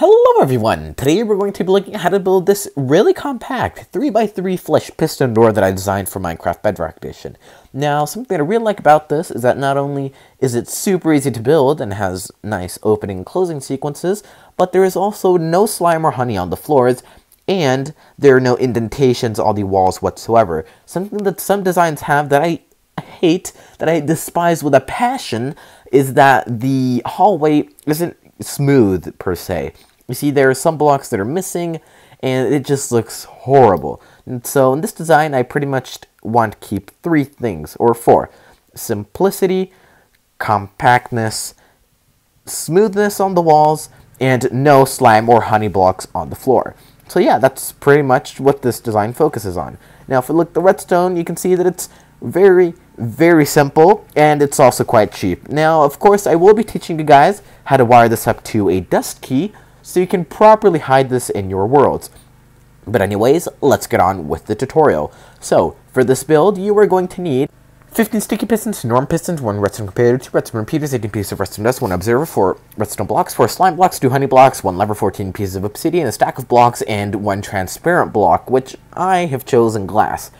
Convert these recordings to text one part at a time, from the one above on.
Hello everyone! Today we're going to be looking at how to build this really compact 3x3 flush piston door that I designed for Minecraft Bedrock Edition. Now, something that I really like about this is that not only is it super easy to build and has nice opening and closing sequences, but there is also no slime or honey on the floors, and there are no indentations on the walls whatsoever. Something that some designs have that I hate, that I despise with a passion, is that the hallway isn't smooth per se. You see, there are some blocks that are missing and it just looks horrible. And so in this design I pretty much want to keep three things, or four: simplicity, compactness, smoothness on the walls, and no slime or honey blocks on the floor. So yeah, that's pretty much what this design focuses on. Now if we look at the redstone, you can see that it's very simple, and it's also quite cheap. Now, of course, I will be teaching you guys how to wire this up to a dust key, so you can properly hide this in your worlds. But anyways, let's get on with the tutorial. So, for this build, you are going to need 15 sticky pistons, normal pistons, 1 redstone comparator, 2 redstone repeaters, 18 pieces of redstone dust, 1 observer, 4 redstone blocks, 4 slime blocks, 2 honey blocks, 1 lever, 14 pieces of obsidian, a stack of blocks, and 1 transparent block, which I have chosen glass.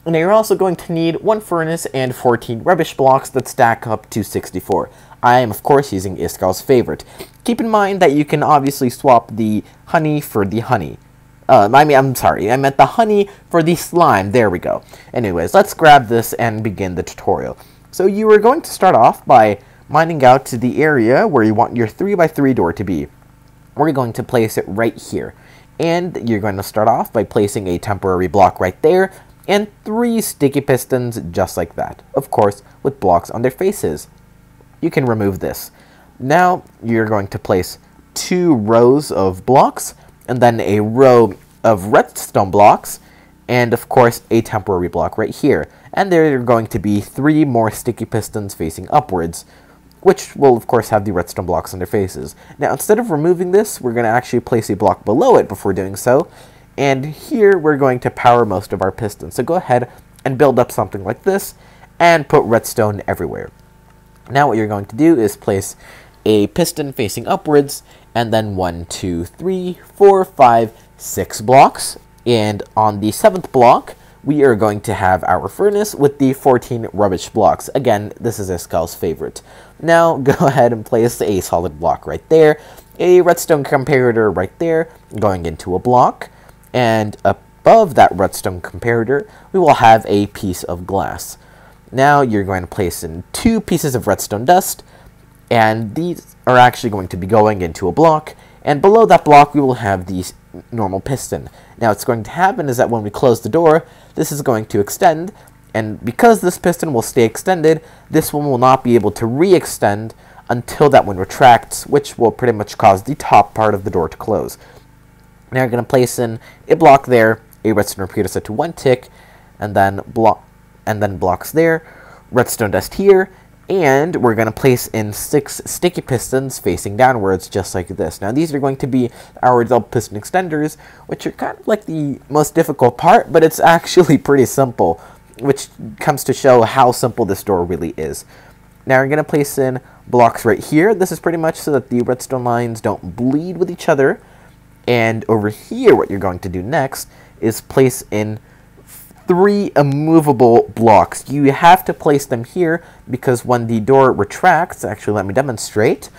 And you're also going to need 1 furnace and 14 rubbish blocks that stack up to 64. I am, of course, using Iskal's favorite. Keep in mind that you can obviously swap the honey for the honey. I'm sorry, I meant the honey for the slime. There we go. Anyways, let's grab this and begin the tutorial. So you are going to start off by mining out to the area where you want your 3x3 door to be. We're going to place it right here. And you're going to start off by placing a temporary block right there, and 3 sticky pistons just like that, of course with blocks on their faces. You can remove this. Now you're going to place 2 rows of blocks, and then a row of redstone blocks, and of course a temporary block right here. And there are going to be 3 more sticky pistons facing upwards, which will of course have the redstone blocks on their faces. Now instead of removing this, we're going to actually place a block below it before doing so. And here we're going to power most of our pistons. So go ahead and build up something like this and put redstone everywhere. Now what you're going to do is place a piston facing upwards, and then 1, 2, 3, 4, 5, 6 blocks. And on the 7th block, we are going to have our furnace with the 14 rubbish blocks. Again, this is Iskal's favorite. Now go ahead and place a solid block right there, a redstone comparator right there, going into a block. And above that redstone comparator, we will have a piece of glass. Now you're going to place in 2 pieces of redstone dust, and these are actually going to be going into a block, and below that block we will have the normal piston. Now what's going to happen is that when we close the door, this is going to extend, and because this piston will stay extended, this one will not be able to re-extend until that one retracts, which will pretty much cause the top part of the door to close. Now you're going to place in a block there, a redstone repeater set to 1 tick, and then blocks there, redstone dust here, and we're going to place in 6 sticky pistons facing downwards just like this. Now these are going to be our double piston extenders, which are kind of like the most difficult part, but it's actually pretty simple, which comes to show how simple this door really is. Now you're going to place in blocks right here. This is pretty much so that the redstone lines don't bleed with each other. And over here, what you're going to do next is place in 3 immovable blocks. You have to place them here because when the door retracts, actually let me demonstrate,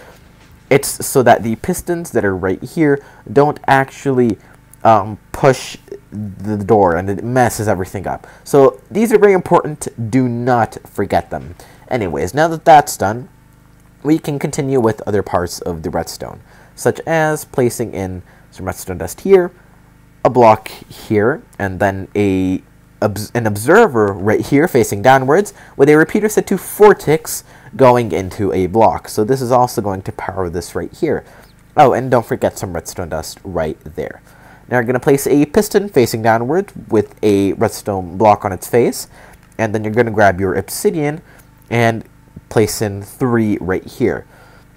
it's so that the pistons that are right here don't actually push the door and it messes everything up. So these are very important. Do not forget them. Anyways, now that that's done, we can continue with other parts of the redstone, such as placing in some redstone dust here, a block here, and then an observer right here facing downwards with a repeater set to 4 ticks going into a block. So this is also going to power this right here. Oh, and don't forget some redstone dust right there. Now you're going to place a piston facing downward with a redstone block on its face, and then you're going to grab your obsidian and place in 3 right here.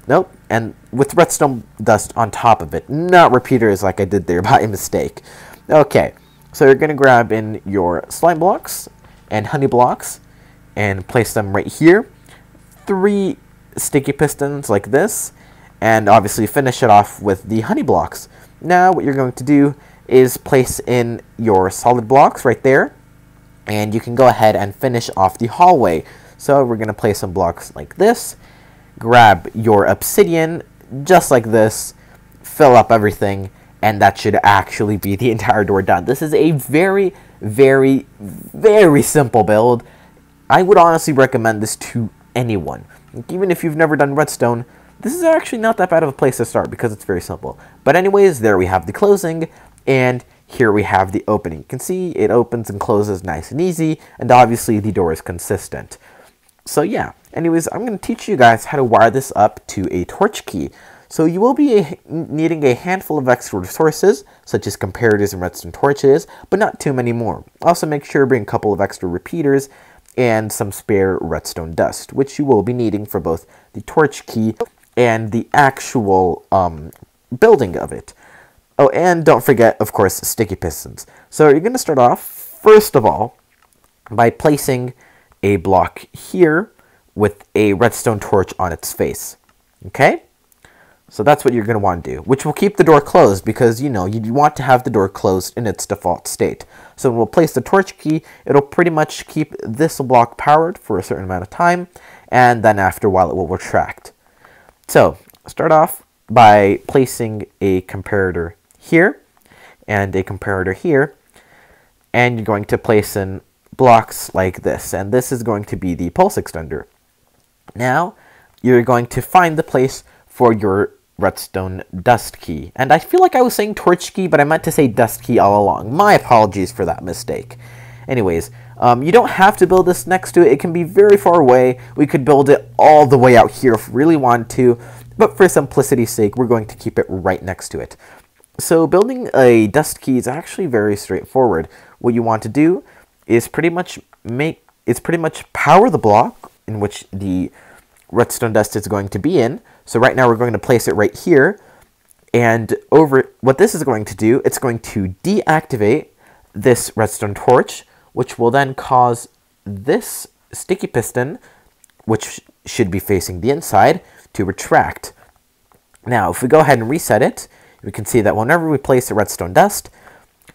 Nope, and with redstone dust on top of it, not repeaters like I did there by mistake. Okay, so you're going to grab in your slime blocks and honey blocks and place them right here. 3 sticky pistons like this, and obviously finish it off with the honey blocks. Now what you're going to do is place in your solid blocks right there, and you can go ahead and finish off the hallway. So we're going to place some blocks like this, grab your obsidian just like this, fill up everything, and that should actually be the entire door done. This is a very, very, very simple build. I would honestly recommend this to anyone. Even if you've never done redstone, this is actually not that bad of a place to start because it's very simple. But anyways, there we have the closing, and here we have the opening. You can see it opens and closes nice and easy, and obviously the door is consistent. So yeah, anyways, I'm going to teach you guys how to wire this up to a torch key. So you will be needing a handful of extra resources, such as comparators and redstone torches, but not too many more. Also make sure to bring a couple of extra repeaters and some spare redstone dust, which you will be needing for both the torch key and the actual building of it. Oh, and don't forget, of course, sticky pistons. So you're going to start off, first of all, by placing a block here with a redstone torch on its face. Okay? So that's what you're going to want to do, which will keep the door closed because, you know, you want to have the door closed in its default state. So when we'll place the torch key, it'll pretty much keep this block powered for a certain amount of time, and then after a while it will retract. So start off by placing a comparator here and a comparator here, and you're going to place in blocks like this, and this is going to be the pulse extender. Now you're going to find the place for your redstone dust key. And I feel like I was saying torch key, but I meant to say dust key all along. My apologies for that mistake. Anyways, you don't have to build this next to it. It can be very far away. We could build it all the way out here if we really wanted to, but for simplicity's sake, we're going to keep it right next to it. So building a dust key is actually very straightforward. What you want to do is pretty much power the block in which the redstone dust is going to be in. So right now we're going to place it right here, and what this is going to do, it's going to deactivate this redstone torch, which will then cause this sticky piston, which should be facing the inside, to retract. Now if we go ahead and reset it, we can see that whenever we place the redstone dust,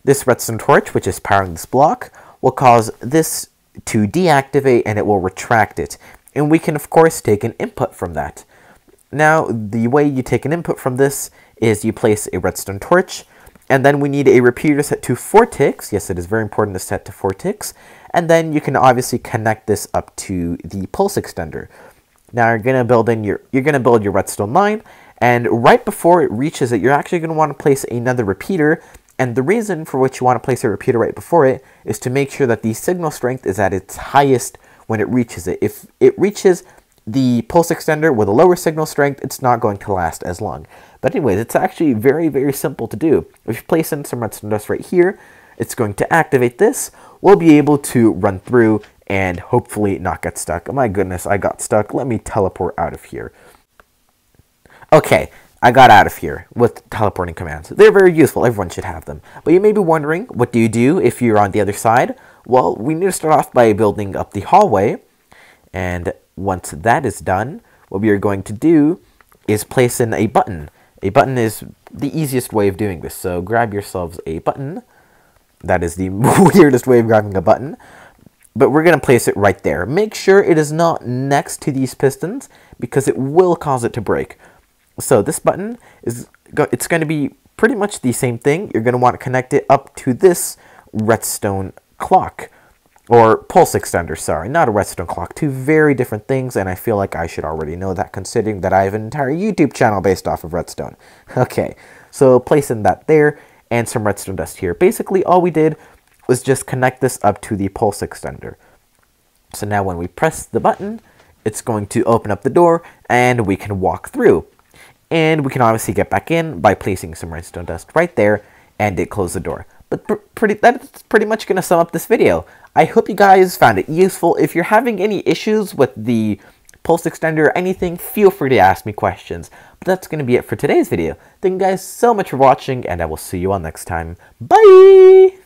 this redstone torch, which is powering this block, will cause this to deactivate and it will retract it. And we can of course take an input from that. Now, the way you take an input from this is you place a redstone torch, and then we need a repeater set to 4 ticks. Yes, it is very important to set to 4 ticks. And then you can obviously connect this up to the pulse extender. Now you're gonna build your redstone line, and right before it reaches it, you're actually gonna want to place another repeater. And the reason for which you want to place a repeater right before it is to make sure that the signal strength is at its highest when it reaches it. If it reaches the pulse extender with a lower signal strength, it's not going to last as long. But anyways, it's actually very, very simple to do. If you place in some redstone dust right here, it's going to activate this. We'll be able to run through and hopefully not get stuck. Oh my goodness, I got stuck. Let me teleport out of here. Okay, I got out of here with teleporting commands. They're very useful. Everyone should have them. But you may be wondering, what do you do if you're on the other side? Well, we need to start off by building up the hallway. And once that is done, what we are going to do is place in a button. A button is the easiest way of doing this. So grab yourselves a button. That is the weirdest way of grabbing a button. But we're going to place it right there. Make sure it is not next to these pistons because it will cause it to break. So this button it's going to be pretty much the same thing. You're going to want to connect it up to this redstone clock. Or pulse extender, sorry, not a redstone clock. Two very different things, and I feel like I should already know that considering that I have an entire YouTube channel based off of redstone. Okay, so placing that there and some redstone dust here. Basically, all we did was just connect this up to the pulse extender. So now when we press the button, it's going to open up the door and we can walk through. And we can obviously get back in by placing some redstone dust right there, and it closed the door. But that's pretty much going to sum up this video. I hope you guys found it useful. If you're having any issues with the pulse extender or anything, feel free to ask me questions. But that's going to be it for today's video. Thank you guys so much for watching, and I will see you all next time. Bye!